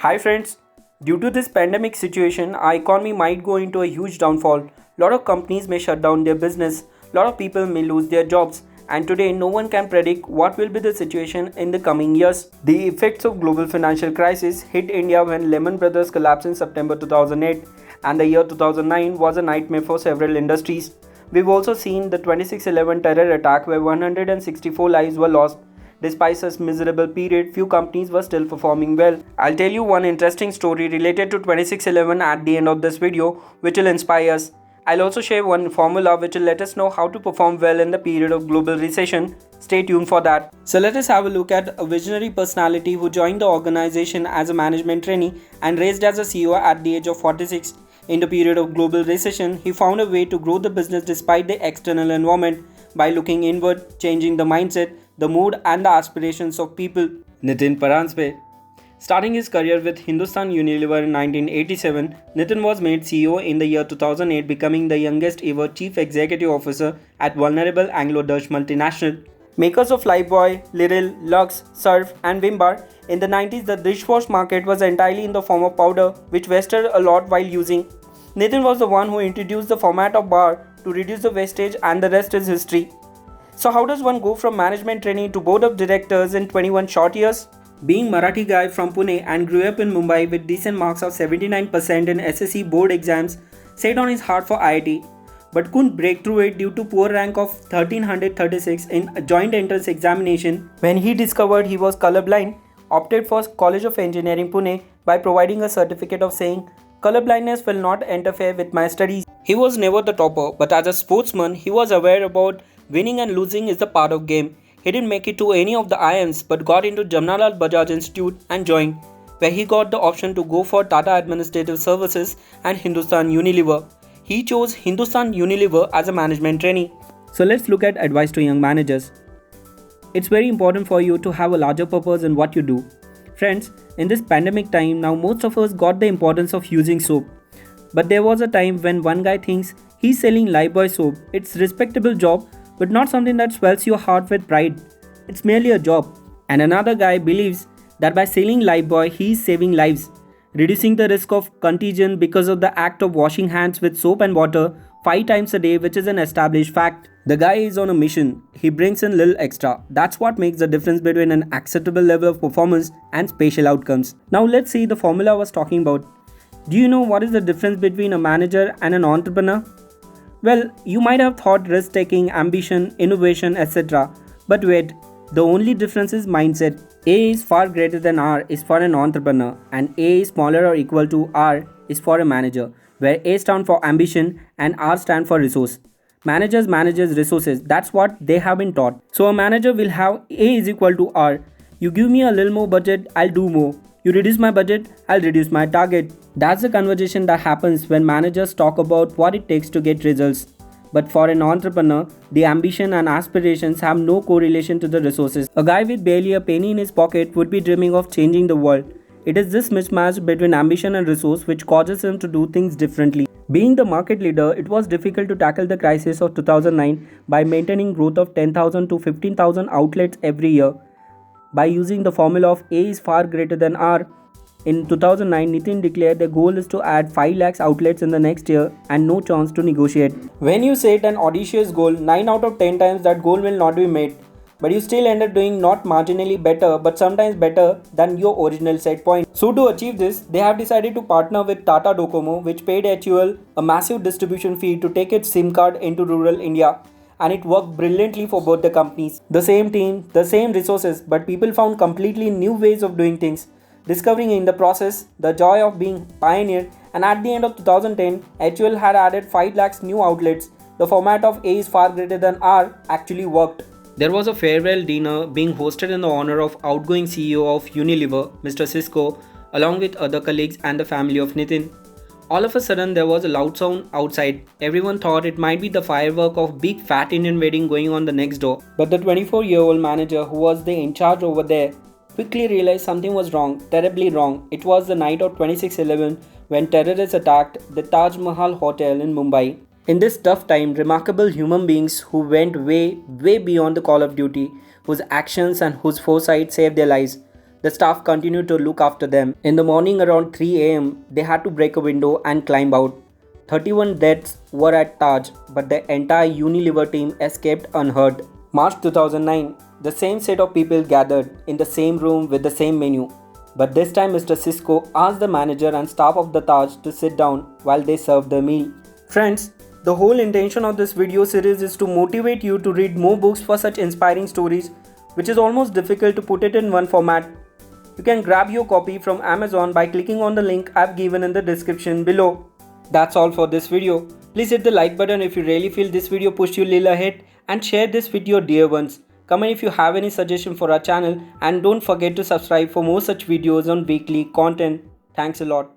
Hi friends, due to this pandemic situation, our economy might go into a huge downfall. Lot of companies may shut down their business, lot of people may lose their jobs, and today no one can predict what will be the situation in the coming years. The effects of global financial crisis hit India when Lehman Brothers collapsed in September 2008, and the year 2009 was a nightmare for several industries. We've also seen the 26/11 terror attack where 164 lives were lost. Despite such miserable period, few companies were still performing well. I'll tell you one interesting story related to 26/11 at the end of this video, which will inspire us. I'll also share one formula which will let us know how to perform well in the period of global recession. Stay tuned for that. So let us have a look at a visionary personality who joined the organization as a management trainee and raised as a CEO at the age of 46. In the period of global recession, he found a way to grow the business despite the external environment by looking inward, changing the mindset, the mood and the aspirations of people. Nitin Paranjpe. Starting his career with Hindustan Unilever in 1987, Nitin was made CEO in the year 2008, becoming the youngest ever Chief Executive Officer at vulnerable Anglo-Dutch multinational. Makers of Lifebuoy, Lidl, Lux, Surf and Wimbar, in the 90s the dishwash market was entirely in the form of powder, which wasted a lot while using. Nitin was the one who introduced the format of bar to reduce the wastage, and the rest is history. So how does one go from management trainee to board of directors in 21 short years? Being Marathi guy from Pune and grew up in Mumbai with decent marks of 79% in SSC board exams, set on his heart for IIT, but couldn't break through it due to poor rank of 1336 in a joint entrance examination. When he discovered he was colorblind, opted for College of Engineering Pune by providing a certificate of saying, "Colorblindness will not interfere with my studies." He was never the topper, but as a sportsman, he was aware about winning and losing is the part of game. He didn't make it to any of the IIMs but got into Jamnalal Bajaj Institute and joined, where he got the option to go for Tata Administrative Services and Hindustan Unilever. He chose Hindustan Unilever as a management trainee. So let's look at advice to young managers. It's very important for you to have a larger purpose in what you do. Friends, in this pandemic time, now most of us got the importance of using soap. But there was a time when one guy thinks he's selling Lifebuoy soap. It's a respectable job, but not something that swells your heart with pride. It's merely a job. And another guy believes that by selling Lifebuoy, he is saving lives, reducing the risk of contagion because of the act of washing hands with soap and water 5 times a day, which is an established fact. The guy is on a mission. He brings in little extra. That's what makes the difference between an acceptable level of performance and spatial outcomes. Now let's see the formula I was talking about. Do you know what is the difference between a manager and an entrepreneur? Well, you might have thought risk-taking, ambition, innovation, etc. But wait, the only difference is mindset. A is far greater than R is for an entrepreneur, and A is smaller or equal to R is for a manager, where A stands for ambition and R stands for resource. Managers manages resources, that's what they have been taught. So a manager will have A is equal to R. You give me a little more budget, I'll do more. You reduce my budget, I'll reduce my target. That's the conversation that happens when managers talk about what it takes to get results. But for an entrepreneur, the ambition and aspirations have no correlation to the resources. A guy with barely a penny in his pocket would be dreaming of changing the world. It is this mismatch between ambition and resource which causes him to do things differently. Being the market leader, it was difficult to tackle the crisis of 2009 by maintaining growth of 10,000 to 15,000 outlets every year. By using the formula of A is far greater than R, in 2009, Nitin declared the goal is to add 5 lakhs outlets in the next year and no chance to negotiate. When you set an audacious goal, 9 out of 10 times that goal will not be met. But you still end up doing not marginally better but sometimes better than your original set point. So to achieve this, they have decided to partner with Tata Docomo, which paid HUL a massive distribution fee to take its SIM card into rural India. And it worked brilliantly for both the companies. The same team, the same resources, but people found completely new ways of doing things, discovering in the process the joy of being pioneer. And at the end of 2010, HUL had added 5 lakhs new outlets. The format of A is far greater than R actually worked. There was a farewell dinner being hosted in the honor of outgoing CEO of Unilever, Mr. Cisco, along with other colleagues and the family of Nitin. All of a sudden there was a loud sound outside. Everyone thought it might be the firework of big fat Indian wedding going on the next door. But the 24-year-old manager who was the in charge over there quickly realized something was wrong, terribly wrong. It was the night of 26/11 when terrorists attacked the Taj Mahal Hotel in Mumbai. In this tough time, remarkable human beings who went way beyond the call of duty, whose actions and whose foresight saved their lives. The staff continued to look after them. In the morning around 3 am, they had to break a window and climb out. 31 deaths were at Taj, but the entire Unilever team escaped unhurt. March 2009, the same set of people gathered in the same room with the same menu. But this time Mr. Cisco asked the manager and staff of the Taj to sit down while they served the meal. Friends, the whole intention of this video series is to motivate you to read more books for such inspiring stories, which is almost difficult to put it in one format. You can grab your copy from Amazon by clicking on the link I've given in the description below. That's all for this video. Please hit the like button if you really feel this video pushed you a little ahead, and share this with your dear ones. Comment if you have any suggestion for our channel, and don't forget to subscribe for more such videos on weekly content. Thanks a lot.